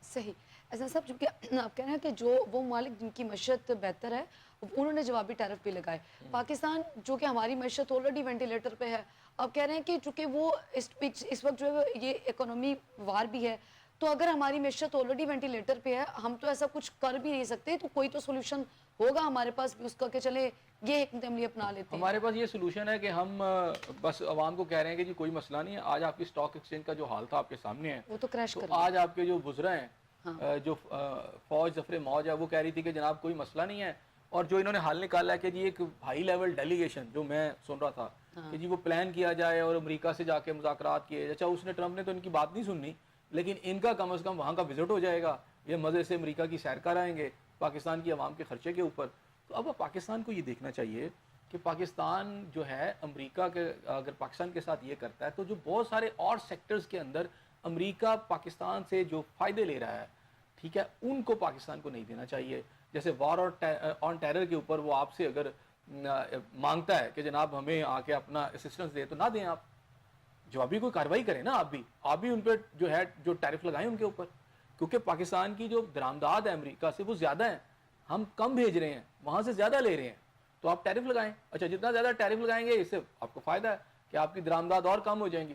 صحیح. ایسا صاحب چونکہ آپ کہہ رہے ہیں کہ جو وہ ممالک جن کی معیشت بہتر ہے انہوں نے جوابی ٹیرف بھی لگائے. پاکستان جو کہ ہماری معیشت آلریڈی وینٹیلیٹر پہ ہے، اب کہہ رہے ہیں کہ چونکہ وہ اس وقت جو ہے یہ اکانومی وار بھی ہے تو اگر ہماری معیشت آلریڈی وینٹیلیٹر پہ ہے ہم تو ایسا کچھ کر بھی نہیں سکتے، تو کوئی تو سولوشن ہوگا ہمارے پاس بھی اس کا کہ چلے یہ حکمت عملی اپنا لیتے ہیں. ہمارے پاس یہ سلوشن ہے کہ ہم بس عوام کو کہہ رہے ہیں کہ جی کوئی مسئلہ نہیں ہے. آج آپ کی اسٹاک ایکسچینج کا جو حال تھا آپ کے سامنے ہے، وہ تو کریش کر آج آپ کے جو وزراء ہیں جو فوج ظفر موج ہے وہ کہہ رہی تھی کہ جناب کوئی مسئلہ نہیں ہے. اور جو انہوں نے حل نکالا ہے کہ جی ایک ہائی لیول ڈیلیگیشن جو میں سن رہا تھا کہ جی وہ پلان کیا جائے اور امریکہ سے جا کے مذاکرات کیے. اچھا اس نے ٹرمپ نے تو ان کی بات نہیں سننی، لیکن ان کا کم از کم وہاں کا وزٹ ہو جائے گا، یہ مزے سے امریکہ کی سیر کر آئیں گے پاکستان کی عوام کے خرچے کے اوپر. تو اب پاکستان کو یہ دیکھنا چاہیے کہ پاکستان جو ہے امریکہ کے اگر پاکستان کے ساتھ یہ کرتا ہے تو جو بہت سارے اور سیکٹرز کے اندر امریکہ پاکستان سے جو فائدے لے رہا ہے، ٹھیک ہے، ان کو پاکستان کو نہیں دینا چاہیے. جیسے وار آن ٹیرر کے اوپر وہ آپ سے اگر مانگتا ہے کہ جناب ہمیں آ کے اپنا اسسٹنس دے تو نہ دیں، آپ جوابی کوئی کارروائی کریں نا. آپ بھی ان پہ جو ہے جو ٹیرف لگائیں ان کے اوپر، کیونکہ پاکستان کی جو درآمدات ہے امریکہ سے وہ زیادہ ہیں، ہم کم بھیج رہے ہیں وہاں سے زیادہ لے رہے ہیں، تو آپ ٹیرف لگائیں. اچھا جتنا زیادہ ٹیرف لگائیں گے اس سے آپ کو فائدہ ہے کہ آپ کی درآمدات اور کم ہو جائیں گی،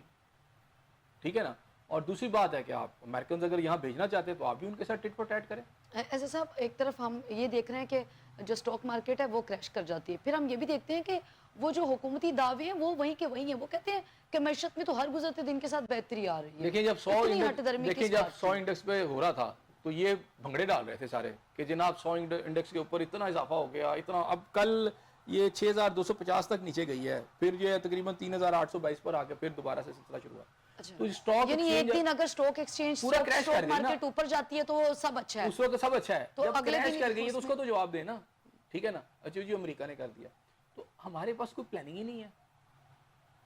ٹھیک ہے نا. اور دوسری بات ہے کہ آپ امریکنز اگر یہاں بھیجنا چاہتے ہیں تو آپ بھی ان کے ساتھ ٹٹ فور ٹیٹ کریں. ایسا صاحب ایک طرف ہم یہ دیکھ رہے ہیں کہ جو سٹاک مارکیٹ ہے وہ کریش کر جاتی ہے، پھر ہم یہ بھی دیکھتے ہیں کہ وہ جو حکومتی دعوے ہیں وہ وہیں کے وہیں ہیں. وہ کہتے ہیں کہ معیشت میں تو ہر گزرتے دن کے ساتھ بہتری آ رہی ہے. دیکھیں جب 100 انڈیکس پہ ہو رہا تھا تو یہ بھنگڑے ڈال رہے تھے سارے کہ جناب 100 انڈیکس کے اوپر اتنا اضافہ ہو گیا اتنا. اب کل یہ 6250 تک نیچے گئی ہے، پھر یہ تقریباً 3822 پر آ کے پھر دوبارہ سے سلسلہ شروع ہوا. تو اسٹاک یعنی ایک دن اگر سٹاک ایکسچینج پورا کریش کر گئی نا، مارکیٹ اوپر جاتی ہے تو سب اچھا ہے، اس وقت سب اچھا ہے. تو جب اگلے کریش دن کر گئی ہے تو اس کو تو جواب دے نا، ٹھیک ہے نا. اچھا جی امریکہ نے کر دیا تو ہمارے پاس کوئی پلاننگ ہی نہیں ہے.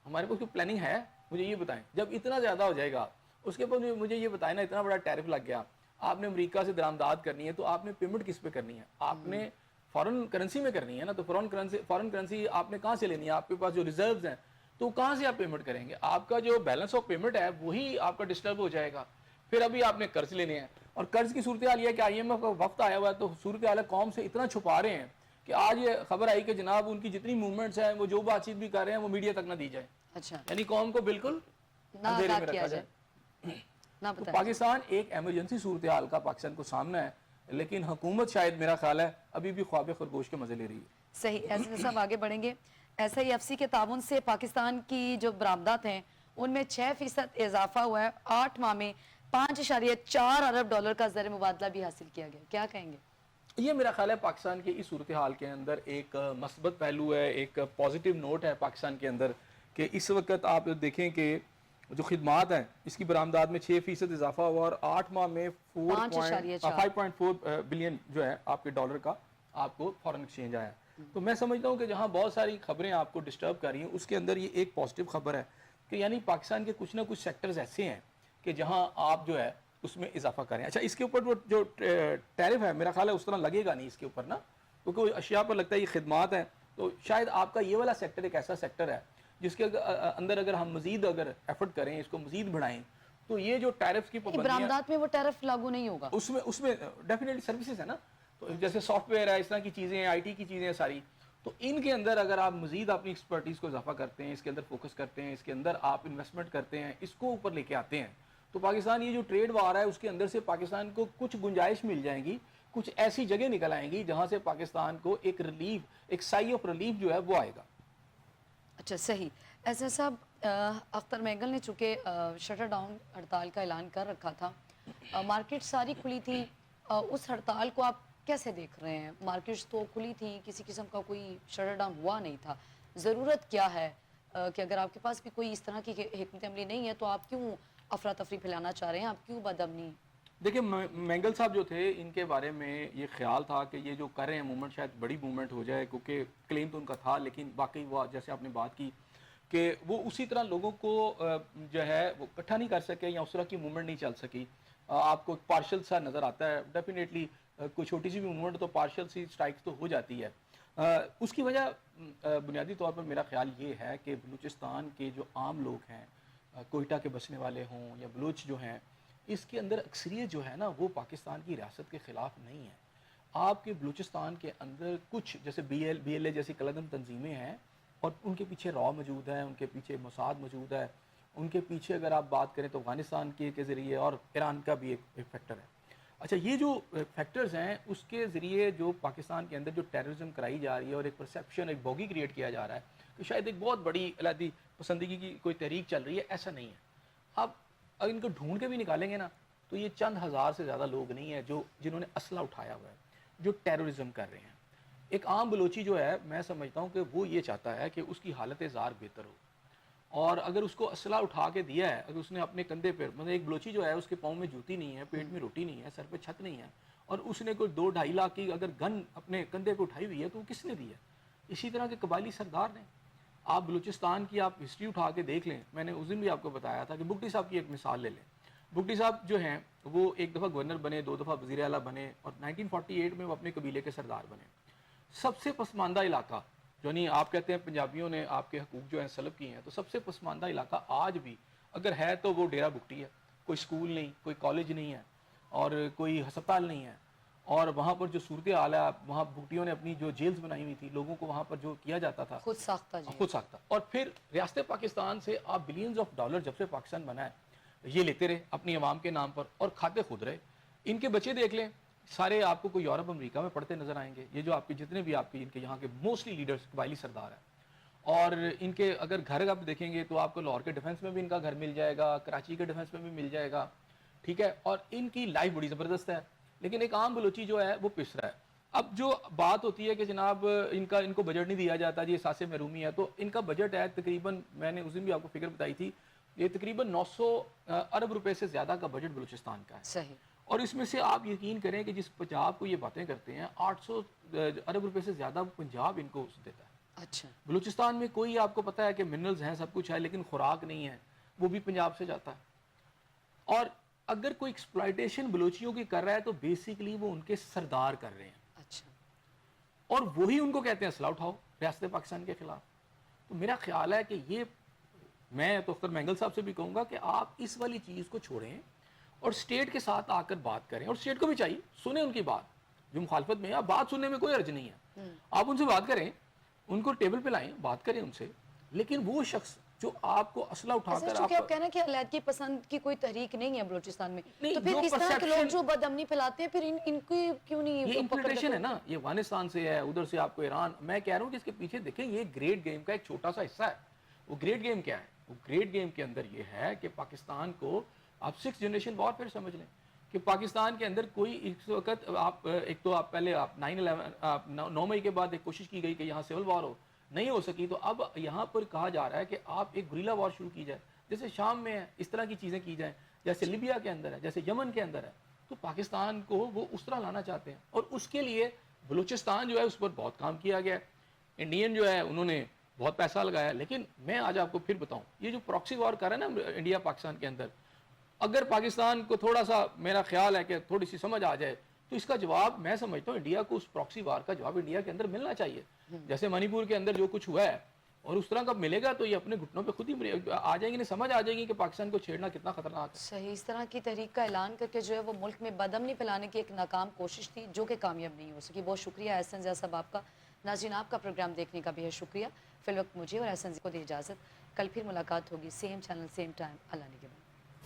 ہمارے پاس کوئی پلاننگ ہے؟ مجھے یہ بتائیں. جب اتنا زیادہ ہو جائے گا اس کے بعد مجھے یہ بتائیں نا، اتنا بڑا ٹیرف لگ گیا، آپ نے امریکہ سے درآمدات کرنی ہے تو آپ نے پیمنٹ کس پہ کرنی ہے؟ آپ نے فارن کرنسی میں کرنی ہے نا. تو فارن کرنسی آپ نے کہاں سے لینی ہے؟ آپ کے پاس جو ریزروز ہیں تو کہاں سے آپ پیمنٹ کریں گے؟ آپ کا جو بیلنس آف پیمنٹ ہے وہی آپ کا ڈسٹرب ہو جائے گا. پھر ابھی آپ نے قرض لینے ہیں اور قرض کی صورتحال یہ ہے کہ IMF کا وقت آیا ہوا ہے تو صورتحال قوم سے اتنا چھپا رہے ہیں کہ آج یہ خبر آئی کہ جناب ان کی جتنی موومنٹس ہیں وہ جو بات چیت بھی کر رہے ہیں وہ میڈیا تک نہ دی جائے. اچھا یعنی قوم کو بالکل اندھیرے میں رکھا جائے. تو پاکستان ایک ایمرجنسی صورتحال کا پاکستان کو سامنا ہے، لیکن حکومت شاید میرا خیال ہے ابھی بھی خواب خرگوش کے مزے لے رہی ہے. صحیح. ایسے صاحب آگے بڑھیں گے. SIFC کے تعاون سے پاکستان کی جو برآمدات ہیں ان میں 6% اضافہ ہوا ہے. 8 ماہ میں $5.4 ارب کا زر مبادلہ بھی حاصل کیا گیا. کیا کہیں گے؟ یہ میرا خیال ہے پاکستان کی اس صورتحال کے اندر ایک مثبت پہلو ہے، ایک پازیٹیو نوٹ ہے پاکستان کے اندر کہ اس وقت آپ دیکھیں کہ جو خدمات ہیں اس کی برآمدات میں 6% اضافہ ہوا اور 8 ماہ میں 5.4 بلین جو ہے آپ کے ڈالر کا آپ کو فارن ایکسچینج آیا. تو میں سمجھتا ہوں کہ جہاں بہت ساری خبریں آپ کو ڈسٹرب کر رہی ہیں اس کے اندر یہ ایک پازیٹیو خبر ہے کہ یعنی پاکستان کے کچھ نہ کچھ سیکٹرز ایسے ہیں کہ جہاں آپ جو ہے اس میں اضافہ کریں. اچھا اس کے اوپر وہ جو ٹیرف ہے میرا خیال ہے اس طرح لگے گا نہیں اس کے اوپر نا, کیونکہ اشیاء پر لگتا ہے یہ خدمات ہیں, تو شاید آپ کا یہ والا سیکٹر ایک ایسا سیکٹر ہے جس کے اندر اگر ہم مزید اگر ایفرٹ کریں, اس کو مزید بڑھائیں, تو یہ جو ٹیرف کی پابندیاں برآمدات میں وہ ٹیرف لاگو نہیں ہوگا. اس میں ڈیفینیٹلی سروسز ہے نا, تو جیسے سافٹ ویئر ہے, اس طرح کی چیزیں ہیں, آئی ٹی کی چیزیں ہیں ساری, تو ان کے اندر اگر آپ مزید اپنی ایکسپرٹیز کو اضافہ کرتے ہیں, اس کے اندر فوکس کرتے ہیں, اس کے اندر آپ انویسٹمنٹ کرتے ہیں, اس کو اوپر لے کے آتے ہیں, تو پاکستان یہ جو ٹریڈ وار ہے اس کے اندر سے پاکستان کو کچھ گنجائش مل جائیں گی, کچھ ایسی جگہ نکل آئیں گی جہاں سے پاکستان کو ایک ریلیف, ایک سائی آف ریلیف جو ہے وہ آئے گا. اچھا صحیح. ایسا صاحب, اختر مینگل نے چونکہ شٹر ڈاؤن ہڑتال کا اعلان کر رکھا تھا, مارکیٹ ساری کھلی تھی, اس ہڑتال کو آپ کیسے دیکھ رہے ہیں؟ مارکیٹس تو کھلی تھی, کسی قسم کا کوئی شٹر ڈاؤن ہوا نہیں تھا, ضرورت کیا ہے کہ اگر آپ کے پاس بھی کوئی اس طرح کی حکمت عملی نہیں ہے تو آپ کیوں افراتفری پھیلانا چاہ رہے ہیں, آپ کیوں بدامنی؟ دیکھیں مینگل صاحب جو تھے ان کے بارے میں یہ خیال تھا کہ یہ جو کر رہے ہیں موومنٹ شاید بڑی موومنٹ ہو جائے, کیونکہ کلیم تو ان کا تھا, لیکن باقی وہ جیسے آپ نے بات کی کہ وہ اسی طرح لوگوں کو جو ہے وہ اکٹھا نہیں کر سکے یا اس طرح کی موومنٹ نہیں چل سکی. آپ کو پارشل سا نظر آتا ہے, ڈیفینیٹلی کوئی چھوٹی سی بھی موومنٹ تو پارشل سی اسٹرائکس تو ہو جاتی ہے. اس کی وجہ بنیادی طور پر میرا خیال یہ ہے کہ بلوچستان کے جو عام لوگ ہیں, کوئٹہ کے بسنے والے ہوں یا بلوچ جو ہیں, اس کے اندر اکثریت جو ہے نا وہ پاکستان کی ریاست کے خلاف نہیں ہے. آپ کے بلوچستان کے اندر کچھ جیسے بی ایل اے جیسی کلدم تنظیمیں ہیں, اور ان کے پیچھے را موجود ہے, ان کے پیچھے موساد موجود ہے, ان کے پیچھے اگر آپ بات کریں تو افغانستان کے ذریعے اور ایران کا بھی ایک فیکٹر ہے. اچھا یہ جو فیکٹرز ہیں اس کے ذریعے جو پاکستان کے اندر جو ٹیررزم کرائی جا رہی ہے اور ایک پرسیپشن, ایک بوگی کریٹ کیا جا رہا ہے کہ شاید ایک بہت بڑی علیحدگی پسندگی کی کوئی تحریک چل رہی ہے, ایسا نہیں ہے. آپ اگر ان کو ڈھونڈ کے بھی نکالیں گے نا تو یہ چند ہزار سے زیادہ لوگ نہیں ہیں جنہوں نے اسلحہ اٹھایا ہوا ہے, جو ٹیررزم کر رہے ہیں. ایک عام بلوچی جو ہے میں سمجھتا ہوں کہ وہ یہ چاہتا ہے کہ اس کی حالت زار بہتر ہو, اور اگر اس کو اسلحہ اٹھا کے دیا ہے, اگر اس نے اپنے کندھے پہ, مطلب ایک بلوچی جو ہے اس کے پاؤں میں جوتی نہیں ہے, پیٹ میں روٹی نہیں ہے, سر پہ چھت نہیں ہے, اور اس نے کوئی 2-2.5 لاکھ کی اگر گن اپنے کندھے پہ اٹھائی ہوئی ہے تو وہ کس نے دی ہے؟ اسی طرح کے قبائلی سردار نے. آپ بلوچستان کی آپ ہسٹری اٹھا کے دیکھ لیں, میں نے اس دن بھی آپ کو بتایا تھا کہ بگٹی صاحب کی ایک مثال لے لیں. بگٹی صاحب جو ہیں وہ ایک دفعہ گورنر بنے, 2 دفعہ وزیر اعلیٰ بنے, اور 1948 میں وہ اپنے قبیلے کے سردار بنے. سب سے پسماندہ علاقہ جو نہیں آپ کہتے ہیں پنجابیوں نے آپ کے حقوق جو ہیں سلب کیے ہیں, تو سب سے پسماندہ علاقہ آج بھی اگر ہے تو وہ ڈیرہ بگٹی ہے. کوئی سکول نہیں, کوئی کالج نہیں ہے, اور کوئی ہسپتال نہیں ہے, اور وہاں پر جو صورتحال ہے وہاں بگٹیوں نے اپنی جو جیلز بنائی ہوئی تھی, لوگوں کو وہاں پر جو کیا جاتا تھا خود ساختہ. جی خود ساختہ. اور پھر ریاست پاکستان سے آپ بلینز آف ڈالر جب سے پاکستان بنا ہے یہ لیتے رہے اپنی عوام کے نام پر, اور کھاتے خود رہے. ان کے بچے دیکھ لیں, سارے آپ کو کوئی یورپ امریکہ میں پڑھتے نظر آئیں گے. یہ جو آپ کے جتنے بھی آپ کے ان کے یہاں کے موسٹلی لیڈرز قبائلی سردار ہیں, اور ان کے اگر گھر آپ دیکھیں گے تو آپ کو لاہور کے ڈیفنس میں بھی ان کا گھر مل جائے گا, کراچی کے ڈیفنس میں بھی مل جائے گا, ٹھیک ہے, اور ان کی لائف بڑی زبردست ہے. لیکن ایک عام بلوچی جو ہے وہ پس رہا ہے. اب جو بات ہوتی ہے کہ جناب ان کو بجٹ نہیں دیا جاتا, یہ احساس محرومی ہے, تو ان کا بجٹ ہے تقریباً, میں نے اس دن بھی آپ کو فگر بتائی تھی, یہ تقریباً 900 ارب روپے سے زیادہ کا بجٹ بلوچستان کا ہے. صحیح. اور اس میں سے آپ یقین کریں کہ جس پنجاب کو یہ باتیں کرتے ہیں 800 ارب روپے سے زیادہ پنجاب ان کو دیتا ہے. اچھا. بلوچستان میں کوئی آپ کو پتا ہے کہ منرلز ہیں, سب کچھ ہے, لیکن خوراک نہیں ہے, وہ بھی پنجاب سے جاتا ہے. اور اگر کوئی ایکسپلائٹیشن بلوچیوں کی کر رہا ہے تو بیسیکلی وہ ان کے سردار کر رہے ہیں. اچھا. اور وہی ان کو کہتے ہیں اسلحہ اٹھاؤ ریاست پاکستان کے خلاف. تو میرا خیال ہے کہ یہ, میں تو اختر مینگل صاحب سے بھی کہوں گا کہ آپ اس والی چیز کو چھوڑیں اور اسٹیٹ کے ساتھ آ کر بات کریں, اور اسٹیٹ کو بھی چاہیے سنیں ان کی بات, جو مخالفت میں ہے بات سننے میں کوئی حرج نہیں ہے, آپ ان سے بات کریں, ان کو ٹیبل پہ لائیں, بات کریں ان سے. لیکن وہ شخص جو آپ کو اسلحہ اٹھا کر آپ کہنا کہ علیحدگی پسند کی کوئی تحریک نہیں ہے بلوچستان میں, تو پھر اس طرح کے لوگ جو بدامنی پھیلاتے ہیں پھر ان کو کیوں نہیں, یہ انفلٹریشن ہے نا, یہ افغانستان سے ہے, ادھر سے آپ کو ایران. میں کہہ رہا ہوں کہ اس کے پیچھے دیکھیں یہ گریٹ گیم کا ایک چھوٹا سا حصہ ہے. وہ گریٹ گیم کیا ہے؟ وہ گریٹ گیم کے اندر یہ ہے کہ پاکستان کو آپ 6 جنریشن وار پھر سمجھ لیں کہ پاکستان کے اندر کوئی اس وقت آپ ایک تو آپ پہلے آپ 9 مئی کے بعد ایک کوشش کی گئی کہ یہاں سول وار ہو, نہیں ہو سکی, تو اب یہاں پر کہا جا رہا ہے کہ آپ ایک گریلا وار شروع کی جائے, جیسے شام میں ہے اس طرح کی چیزیں کی جائیں, جیسے لیبیا کے اندر ہے, جیسے یمن کے اندر ہے. تو پاکستان کو وہ اس طرح لانا چاہتے ہیں, اور اس کے لیے بلوچستان جو ہے اس پر بہت کام کیا گیا ہے. انڈین جو ہے انہوں نے بہت پیسہ لگایا. لیکن میں آج آپ کو پھر بتاؤں, یہ جو پراکسی وار کر رہا ہے نا انڈیا پاکستان کے اندر, اگر پاکستان کو تھوڑا سا میرا خیال ہے کہ تھوڑی سی سمجھ آ جائے تو اس کا جواب میں سمجھتا ہوں انڈیا کو اس پراکسی وار کا جواب انڈیا کے اندر ملنا چاہیے. جیسے منی پور کے اندر جو کچھ ہوا ہے اور اس طرح کا ملے گا تو یہ اپنے گھٹنوں پہ خود ہی آ جائیں گے, سمجھ آ جائیں گی کہ پاکستان کو چھیڑنا کتنا خطرناک ہے. صحیح, اس طرح کی تحریک کا اعلان کر کے جو ہے وہ ملک میں بدامنی پھیلانے کی ایک ناکام کوشش تھی جو کہ کامیاب نہیں ہو سکی. بہت شکریہ احسن ضیاء صاحب آپ کا. ناظرین آپ کا پروگرام دیکھنے کا بھی ہے شکریہ. فی الوقت مجھے اور احسن کو دی اجازت. کل پھر ملاقات ہوگی, سیم چینل سیم ٹائم. اللہ نگہبان.